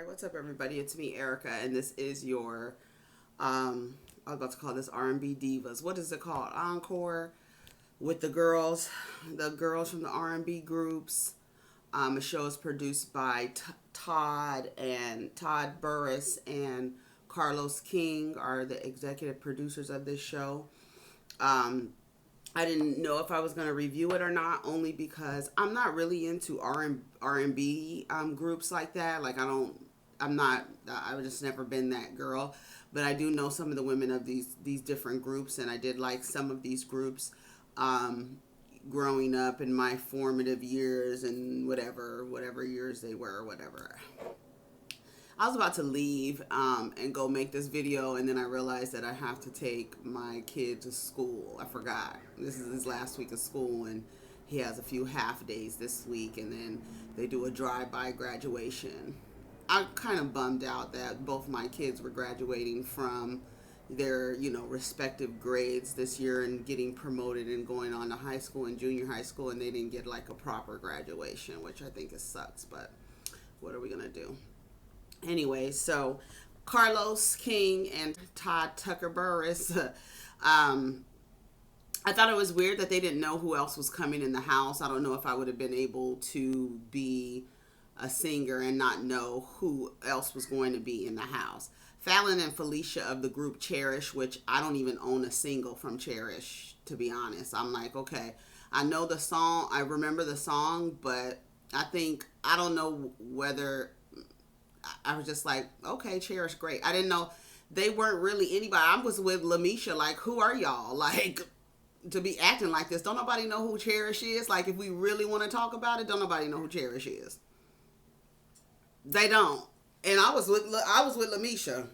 What's up, everybody? It's me, Erica, and this is your, I was about to call this R&B Divas. What is it called? Encore with the girls from the R&B groups. The show is produced by Todd Burris and Carlos King are the executive producers of this show. I didn't know if I was going to review it or not, only because I'm not really into R&B groups like that. Like I've just never been that girl. But I do know some of the women of these different groups, and I did like some of these groups growing up in my formative years and whatever years they were, whatever. I was about to leave and go make this video, and then I realized that I have to take my kid to school. I forgot. This is his last week of school, and he has a few half days this week, and then they do a drive-by graduation. I'm kind of bummed out that both my kids were graduating from their, respective grades this year and getting promoted and going on to high school and junior high school, and they didn't get like a proper graduation, which I think sucks, but what are we going to do? Anyway, so Carlos King and Todd Tucker Burris, I thought it was weird that they didn't know who else was coming in the house. I don't know if I would have been able to be a singer and not know who else was going to be in the house. Fallon and Felicia of the group Cherish, which I don't even own a single from Cherish, to be honest. I'm like, okay, I know the song, I remember the song, but I don't know whether... I was just like, okay, Cherish, great. I didn't know they weren't really anybody. I was with Lamisha, like, who are y'all? Like, to be acting like this. Don't nobody know who Cherish is? Like, if we really want to talk about it, don't nobody know who Cherish is. They don't. And I was with Lamisha.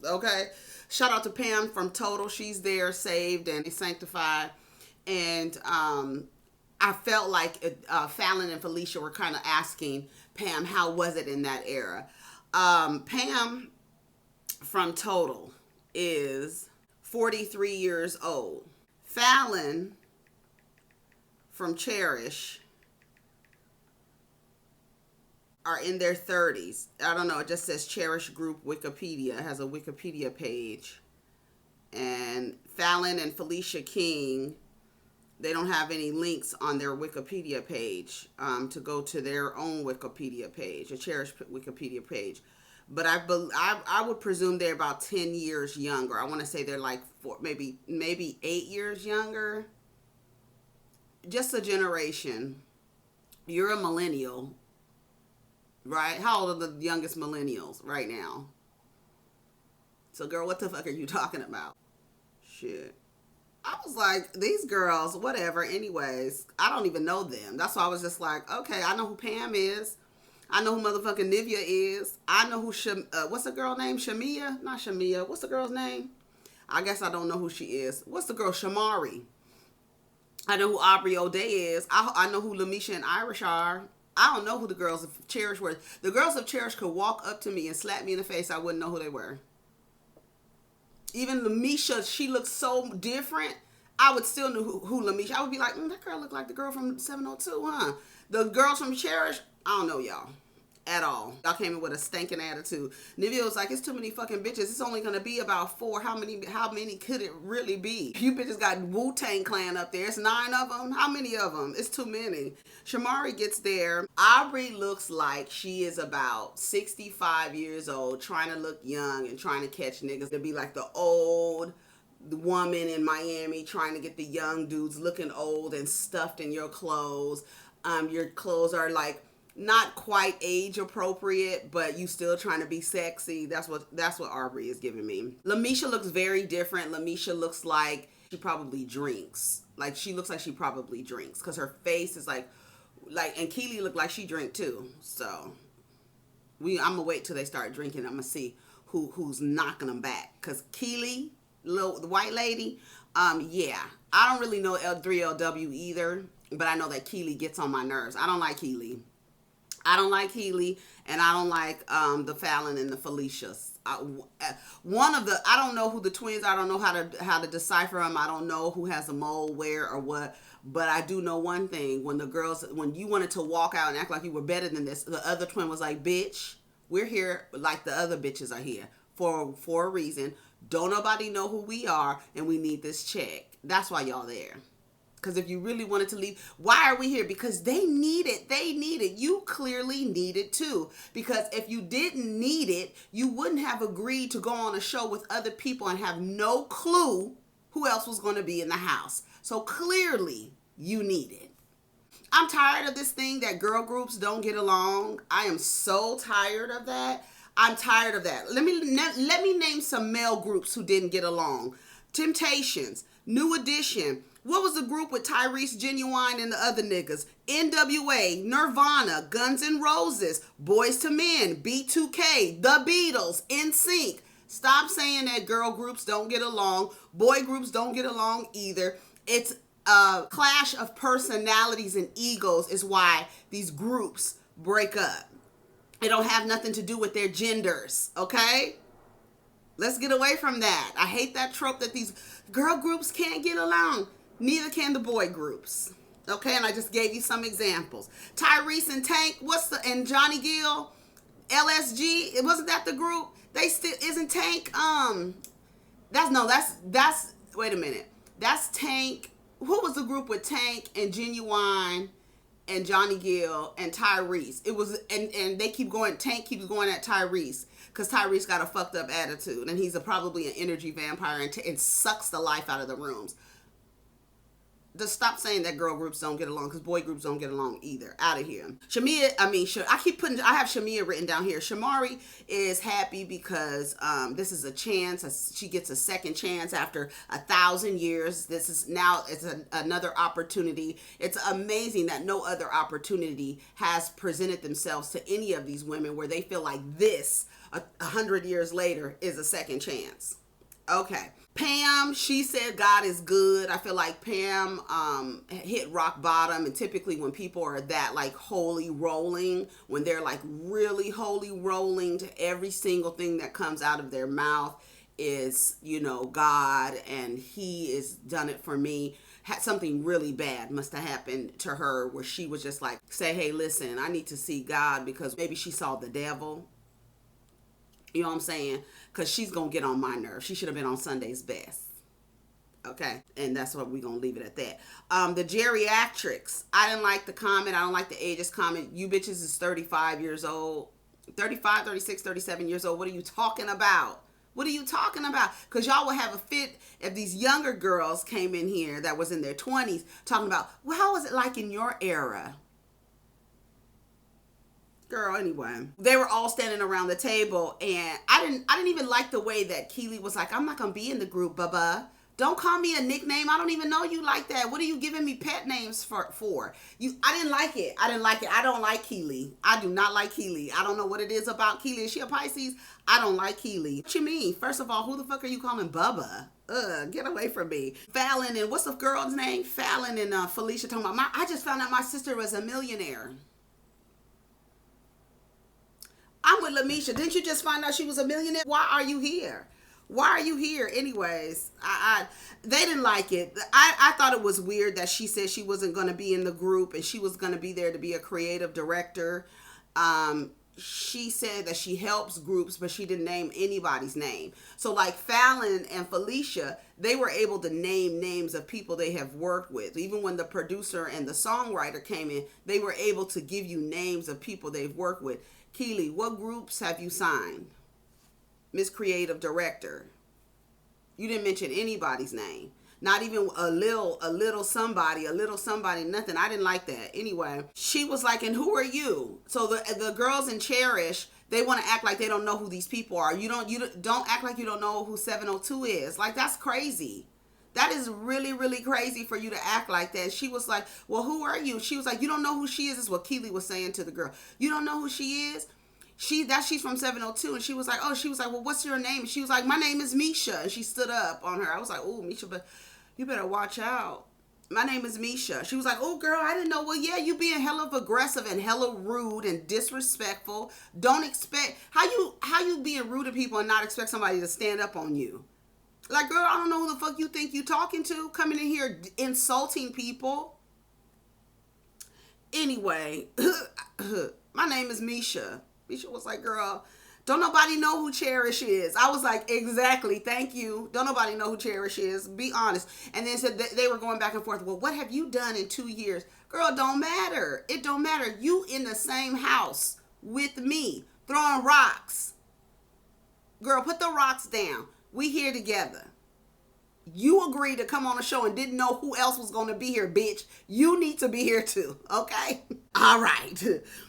Okay? Shout out to Pam from Total. She's there, saved and sanctified. And I felt like Fallon and Felicia were kind of asking Pam, how was it in that era? Pam from Total is 43 years old. Fallon from Cherish are in their 30s. I don't know. It just says Cherish Group Wikipedia. It has a Wikipedia page. And Fallon and Felicia King, they don't have any links on their Wikipedia page to go to their own Wikipedia page, a Cherish Wikipedia page. But I would presume they're about 10 years younger. I want to say they're like maybe 8 years younger. Just a generation. You're a millennial, right? How old are the youngest millennials right now? So, girl, what the fuck are you talking about? Shit. I was like, these girls, whatever. Anyways, I don't even know them. That's why I was just like, okay, I know who Pam is. I know who motherfucking Nivea is. I know who, what's the girl name? Shamia? Not Shamia. What's the girl's name? I guess I don't know who she is. What's the girl? Shamari. I know who Aubrey O'Day is. I know who Lamisha and Irish are. I don't know who the girls of Cherish were. The girls of Cherish could walk up to me and slap me in the face. I wouldn't know who they were. Even Lamisha, she looks so different. I would still know who Lamisha. I would be like, that girl looked like the girl from 702, huh? The girls from Cherish, I don't know y'all at all. Y'all came in with a stinking attitude. Nivea was like, it's too many fucking bitches. It's only gonna be about 4. How many could it really be? You bitches got Wu-Tang Clan up there. It's 9 of them. How many of them? It's too many. Shamari gets there. Aubrey looks like she is about 65 years old, trying to look young and trying to catch niggas. To be like the old woman in Miami trying to get the young dudes looking old and stuffed in your clothes. Your clothes are like not quite age appropriate, but you still trying to be sexy. That's what Aubrey is giving me. Lamisha looks very different. Lamisha looks like she probably drinks. Like she looks like she probably drinks because her face is like, and Keely looked like she drank too. So I'm gonna wait till they start drinking. I'm gonna see who's knocking them back. Cause Keely, the white lady, yeah, I don't really know L3LW either, but I know that Keely gets on my nerves. I don't like Keely. And I don't like the Fallon and the Felicias. I don't know who the twins are. I don't know how to decipher them. I don't know who has a mole where or what. But I do know one thing. When you wanted to walk out and act like you were better than this, the other twin was like, bitch, We're here like the other bitches are here for a reason. Don't nobody know who we are, and we need this check. That's why y'all there. Because if you really wanted to leave, why are we here? Because they need it. They need it. You clearly need it too. Because if you didn't need it, you wouldn't have agreed to go on a show with other people and have no clue who else was going to be in the house. So clearly, you need it. I'm tired of this thing that girl groups don't get along. I am so tired of that. I'm tired of that. Let me name some male groups who didn't get along. Temptations, New Edition. What was the group with Tyrese, Genuine, and the other niggas? NWA, Nirvana, Guns N' Roses, Boys to Men, B2K, The Beatles, NSYNC. Stop saying that girl groups don't get along. Boy groups don't get along either. It's a clash of personalities and egos is why these groups break up. It don't have nothing to do with their genders, okay? Let's get away from that. I hate that trope that these girl groups can't get along. Neither can the boy groups. Okay, and I just gave you some examples. Tyrese and Tank, and Johnny Gill, LSG, it wasn't that the group? They still isn't Tank. That's wait a minute. That's Tank. Who was the group with Tank and Genuine and Johnny Gill and Tyrese? It was and they keep going. Tank keeps going at Tyrese because Tyrese got a fucked up attitude and he's probably an energy vampire and sucks the life out of the rooms. Just stop saying that girl groups don't get along because boy groups don't get along either. Out of here. I have Shamia written down here. Shamari is happy because this is a chance. She gets a second chance after 1,000 years. It's another opportunity. It's amazing that no other opportunity has presented themselves to any of these women where they feel like this 100 years later is a second chance. Okay. Pam, she said God is good. I feel like Pam hit rock bottom, and typically when people are that like holy rolling, when they're like really holy rolling to every single thing that comes out of their mouth is, God, and he is done it for me. Something really bad must have happened to her where she was just like, say, hey, listen, I need to see God, because maybe she saw the devil. You know what I'm saying? Because she's going to get on my nerves. She should have been on Sunday's Best. Okay? And that's what we're going to leave it at that. The geriatrics. I didn't like the comment. I don't like the ages comment. You bitches is 35 years old. 35, 36, 37 years old. What are you talking about? What are you talking about? Because y'all would have a fit if these younger girls came in here that was in their 20s talking about, well, how was it like in your era? Girl, anyway, they were all standing around the table, and I didn't even like the way that Keely was like, I'm not gonna be in the group, bubba. Don't call me a nickname. I don't even know you like that. What are you giving me pet names for? I didn't like it. I don't like Keely. I do not like Keely. I don't know what it is about Keely. Is she a Pisces? I don't like Keely. What you mean? First of all, who the fuck are you calling Bubba? Get away from me. Fallon and what's the girl's name? Fallon and Felicia talking about I just found out my sister was a millionaire. I'm with Lamisha. Didn't you just find out she was a millionaire? Why are you here? Why are you here? Anyways, they didn't like it. I thought it was weird that she said she wasn't going to be in the group and she was going to be there to be a creative director. She said that she helps groups, but she didn't name anybody's name. So like Fallon and Felicia, they were able to name names of people they have worked with. Even when the producer and the songwriter came in, they were able to give you names of people they've worked with. Keely, what groups have you signed? Miss Creative Director. You didn't mention anybody's name. Not even a little somebody, nothing. I didn't like that. Anyway, she was like, and who are you? So the girls in Cherish, they want to act like they don't know who these people are. You don't act like you don't know who 702 is. Like, that's crazy. That is really, really crazy for you to act like that. She was like, well, who are you? She was like, you don't know who she is? Is what Keely was saying to the girl. You don't know who she is? She's from 702. And she was like, well, what's your name? And she was like, my name is Misha. And she stood up on her. I was like, oh, Misha, but you better watch out. My name is Misha. She was like, oh, girl, I didn't know. Well, yeah, you being hella aggressive and hella rude and disrespectful. Don't expect, how you being rude to people and not expect somebody to stand up on you? Like, girl, I don't know who the fuck you think you talking to, coming in here insulting people. Anyway, my name is Misha. Misha was like, girl, don't nobody know who Cherish is. I was like, exactly, thank you. Don't nobody know who Cherish is. Be honest. And then said they were going back and forth. Well, what have you done in 2 years? Girl, don't matter. It don't matter. You in the same house with me, throwing rocks. Girl, put the rocks down. We here together. You agreed to come on the show and didn't know who else was going to be here, bitch. You need to be here too, okay? All right.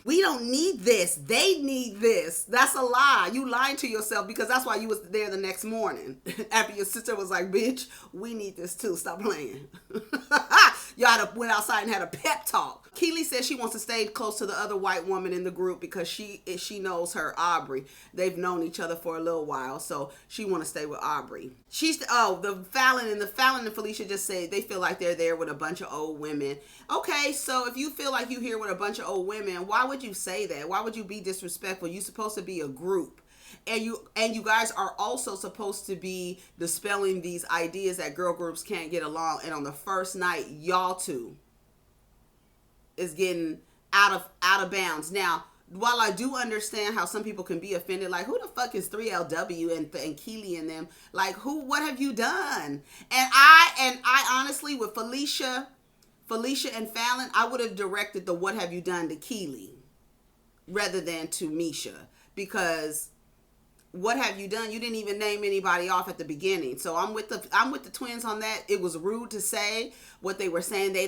We don't need this. They need this. That's a lie. You lying to yourself because that's why you was there the next morning after your sister was like, bitch, we need this too. Stop playing. Y'all went outside and had a pep talk. Keely says she wants to stay close to the other white woman in the group because she knows her, Aubrey. They've known each other for a little while, so she want to stay with Aubrey. The Fallon and Felicia just said they feel like they're there with a bunch of old women. Okay, so if you feel like you're here with a bunch of old women, why would you say that? Why would you be disrespectful? You're supposed to be a group. And you guys are also supposed to be dispelling these ideas that girl groups can't get along. And on the first night, y'all two is getting out of bounds. Now, while I do understand how some people can be offended, like, who the fuck is 3LW and Keely and them? Like, what have you done? And I honestly, with Felicia and Fallon, I would have directed the what have you done to Keely rather than to Misha, because what have you done? You didn't even name anybody off at the beginning. So I'm with the twins on that. It was rude to say what they were saying. They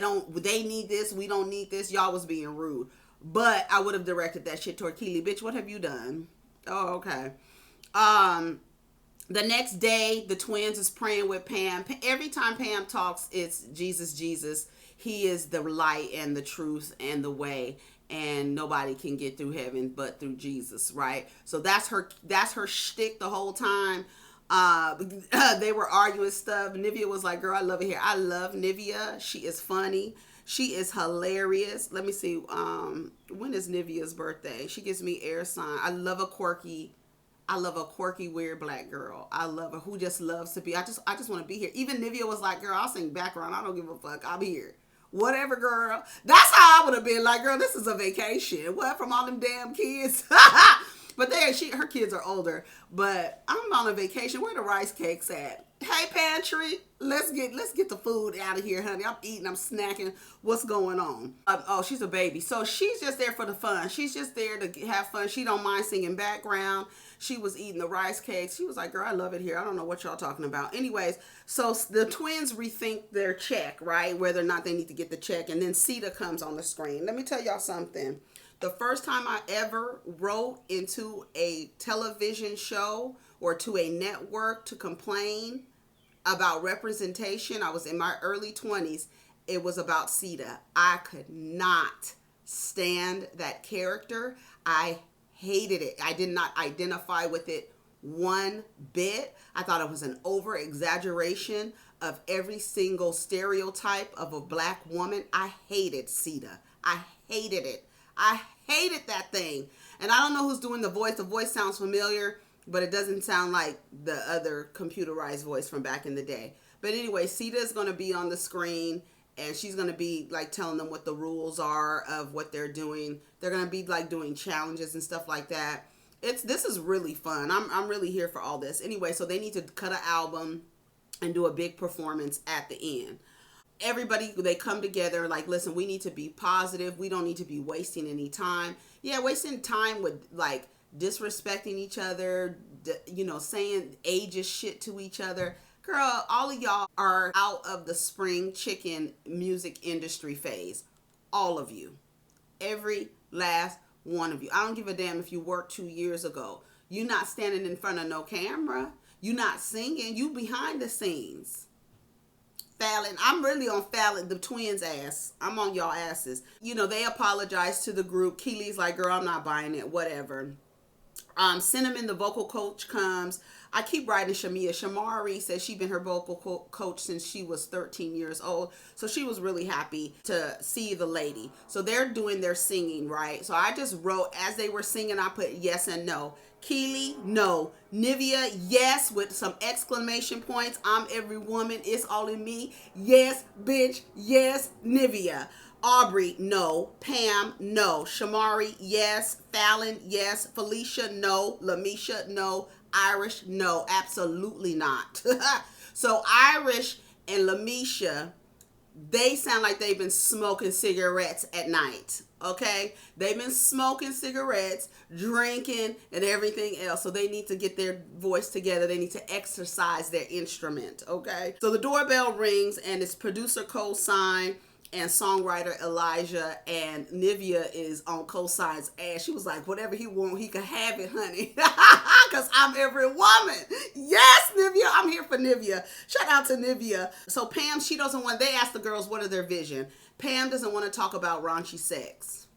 need this, we don't need this. Y'all was being rude. But I would have directed that shit toward Keely. Bitch, what have you done? Oh, okay. The next day, the twins is praying with Pam. Every time Pam talks, it's Jesus, Jesus. He is the light and the truth and the way. And nobody can get through heaven but through Jesus, right? So that's her shtick the whole time. They were arguing stuff. Nivea was like, girl, I love it here. I love Nivea. She is funny. She is hilarious. Let me see. When is Nivea's birthday? She gives me air sign. I love a quirky, weird black girl. I love her, who just loves to be. I just want to be here. Even Nivea was like, girl, I'll sing background. I don't give a fuck. I'm here. Whatever, girl. That's how I would have been like, girl, this is a vacation. What, from all them damn kids? But her kids are older. But I'm on a vacation. Where the rice cakes at? Hey, pantry, let's get the food out of here, honey. I'm eating, I'm snacking. What's going on? Oh, she's a baby. So she's just there for the fun. She's just there to have fun. She don't mind singing background. She was eating the rice cakes. She was like, girl, I love it here. I don't know what y'all talking about. Anyways, so the twins rethink their check, right? Whether or not they need to get the check. And then Sita comes on the screen. Let me tell y'all something. The first time I ever wrote into a television show or to a network to complain about representation, I was in my early 20s. It was about Sita. I could not stand that character. I hated it. I did not identify with it one bit. I thought it was an over exaggeration of every single stereotype of a black woman. I hated Sita. I hated it. I hated that thing. And I don't know who's doing the voice. The voice sounds familiar, but it doesn't sound like the other computerized voice from back in the day. But anyway, Sita is going to be on the screen, and she's going to be like telling them what the rules are of what they're doing. They're going to be like doing challenges and stuff like that. This is really fun. I'm really here for all this. Anyway, so they need to cut an album and do a big performance at the end. Everybody, they come together like, listen, we need to be positive. We don't need to be wasting any time. Yeah, wasting time with like disrespecting each other, saying ageist shit to each other. Girl, all of y'all are out of the spring chicken music industry phase. All of you. Every last one of you. I don't give a damn if you worked 2 years ago. You not standing in front of no camera. You not singing. You behind the scenes. Fallon, I'm really on Fallon, the twins' ass. I'm on y'all asses. They apologize to the group. Keely's like, girl, I'm not buying it. Whatever. Cinnamon, the vocal coach, comes. I keep writing Shamia. Shamari says she's been her vocal coach since she was 13 years old. So she was really happy to see the lady. So they're doing their singing, right? So I just wrote, as they were singing, I put yes and no. Keely, no. Nivea, yes, with some exclamation points. I'm every woman. It's all in me. Yes, bitch. Yes, Nivea. Aubrey, no. Pam, no. Shamari, yes. Fallon, yes. Felicia, no. Lamisha, no. Irish, no. Absolutely not. So Irish and Lamisha, they sound like they've been smoking cigarettes at night. Okay? They've been smoking cigarettes, drinking, and everything else. So they need to get their voice together. They need to exercise their instrument. Okay? So the doorbell rings, and it's producer co-sign and songwriter Elijah, and Nivea is on co-sign's ass. She was like, whatever he want, he can have it, honey. Because I'm every woman. Yes, Nivea. I'm here for Nivea. Shout out to Nivea. So Pam, she doesn't want, they ask the girls what are their vision. Pam doesn't want to talk about raunchy sex.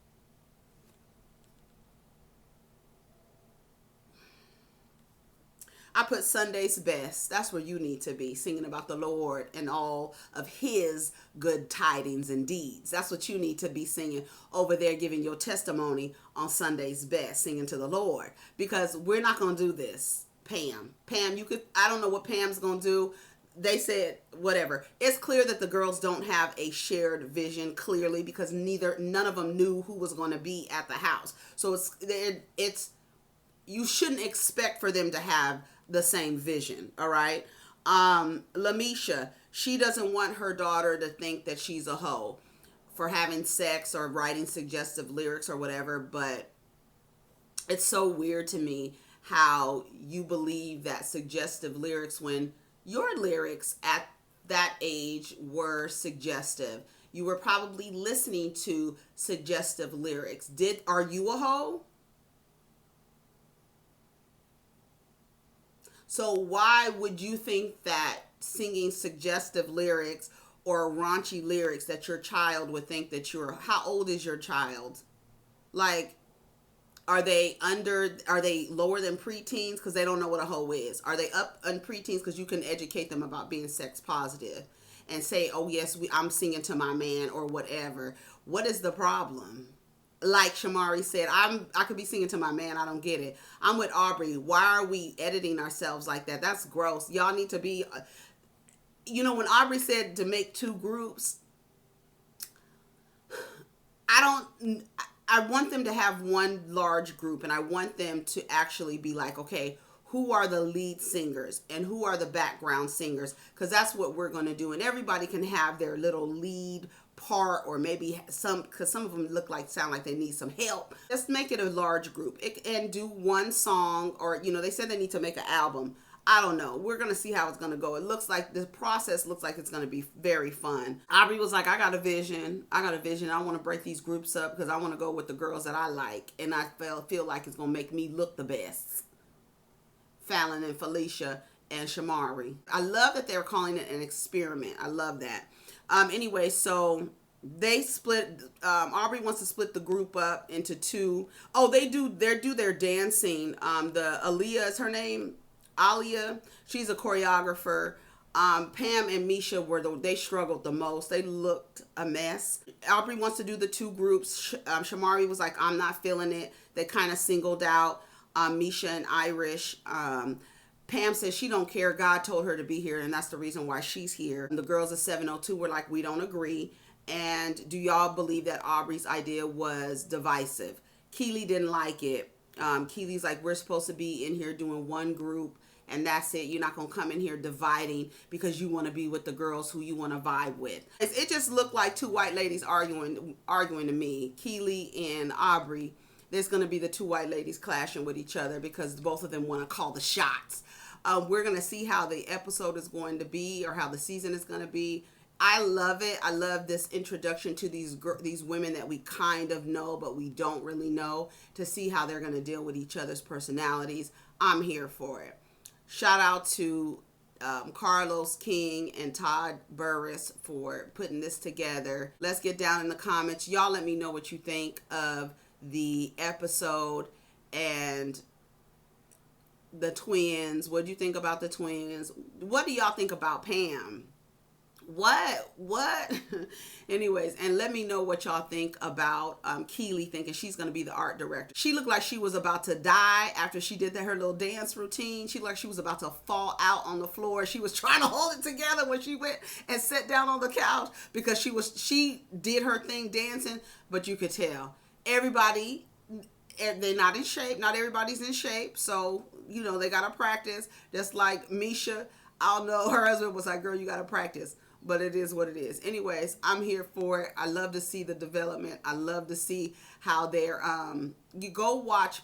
I put Sunday's best. That's where you need to be, singing about the Lord and all of his good tidings and deeds. That's what you need to be singing over there, giving your testimony on Sunday's best, singing to the Lord. Because we're not going to do this, Pam. Pam, you could, I don't know what Pam's going to do. They said whatever. It's clear that the girls don't have a shared vision clearly, because none of them knew who was going to be at the house. So it's you shouldn't expect for them to have the same vision. All right. Lamisha, she doesn't want her daughter to think that she's a hoe for having sex or writing suggestive lyrics or whatever. But it's so weird to me how you believe that suggestive lyrics when your lyrics at that age were suggestive. You were probably listening to suggestive lyrics. Are you a hoe? So why would you think that singing suggestive lyrics or raunchy lyrics that your child would think that how old is your child? Like, are they lower than preteens because they don't know what a hoe is? Are they up on preteens because you can educate them about being sex positive and say, oh yes, I'm singing to my man or whatever. What is the problem? Like Shamari said, I could be singing to my man. I don't get it. I'm with Aubrey. Why are we editing ourselves like that? That's gross. Y'all need to be, when Aubrey said to make two groups, I want them to have one large group, and I want them to actually be like, okay, who are the lead singers and who are the background singers? Because that's what we're going to do. And everybody can have their little lead part, or maybe because some of them sound like they need some help. Just make it a large group and do one song, or they said they need to make an album. I don't know. We're going to see how it's going to go. It looks like the process looks like it's going to be very fun. Aubrey was like, I got a vision. I want to break these groups up because I want to go with the girls that I like. And I feel like it's going to make me look the best. Fallon and Felicia and Shamari. I love that they're calling it an experiment. I love that. Anyway, so they split. Aubrey wants to split the group up into two. Oh, they do their dancing. The Aaliyah is her name. Alia. She's a choreographer. Pam and Misha they struggled the most. They looked a mess. Aubrey wants to do the two groups. Shamari was like, I'm not feeling it. They kind of singled out Misha and Irish. Pam says she don't care. God told her to be here, and that's the reason why she's here. And the girls at 702 were like, we don't agree. And do y'all believe that Aubrey's idea was divisive? Keely didn't like it. Keely's like, we're supposed to be in here doing one group, and that's it. You're not going to come in here dividing because you want to be with the girls who you want to vibe with. It just looked like two white ladies arguing to me. Keely and Aubrey. There's going to be the two white ladies clashing with each other because both of them want to call the shots. We're going to see how the episode is going to be, or how the season is going to be. I love it. I love this introduction to these women that we kind of know, but we don't really know, to see how they're going to deal with each other's personalities. I'm here for it. Shout out to Carlos King and Todd Burris for putting this together. Let's get down in the comments. Y'all let me know what you think of the episode and the twins. What do you think about the twins? What do y'all think about Pam? What? Anyways, and let me know what y'all think about Keely thinking she's going to be the art director. She looked like she was about to die after she did her little dance routine. She looked like she was about to fall out on the floor. She was trying to hold it together when she went and sat down on the couch because she did her thing dancing, but you could tell everybody, they're not in shape. Not everybody's in shape, so they gotta practice. Just like Misha, I'll know her husband was like, "Girl, you gotta practice." But it is what it is. Anyways, I'm here for it. I love to see the development. I love to see how they're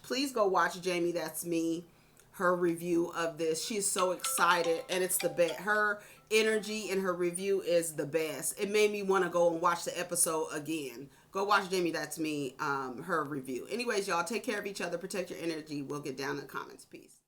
please go watch Jamie That's Me, her review of this. She's so excited, and it's the best. Her energy in her review is the best. It made me want to go and watch the episode again. Go watch Jamie That's Me, her review. Anyways, y'all, take care of each other, protect your energy. We'll get down in the comments. Peace.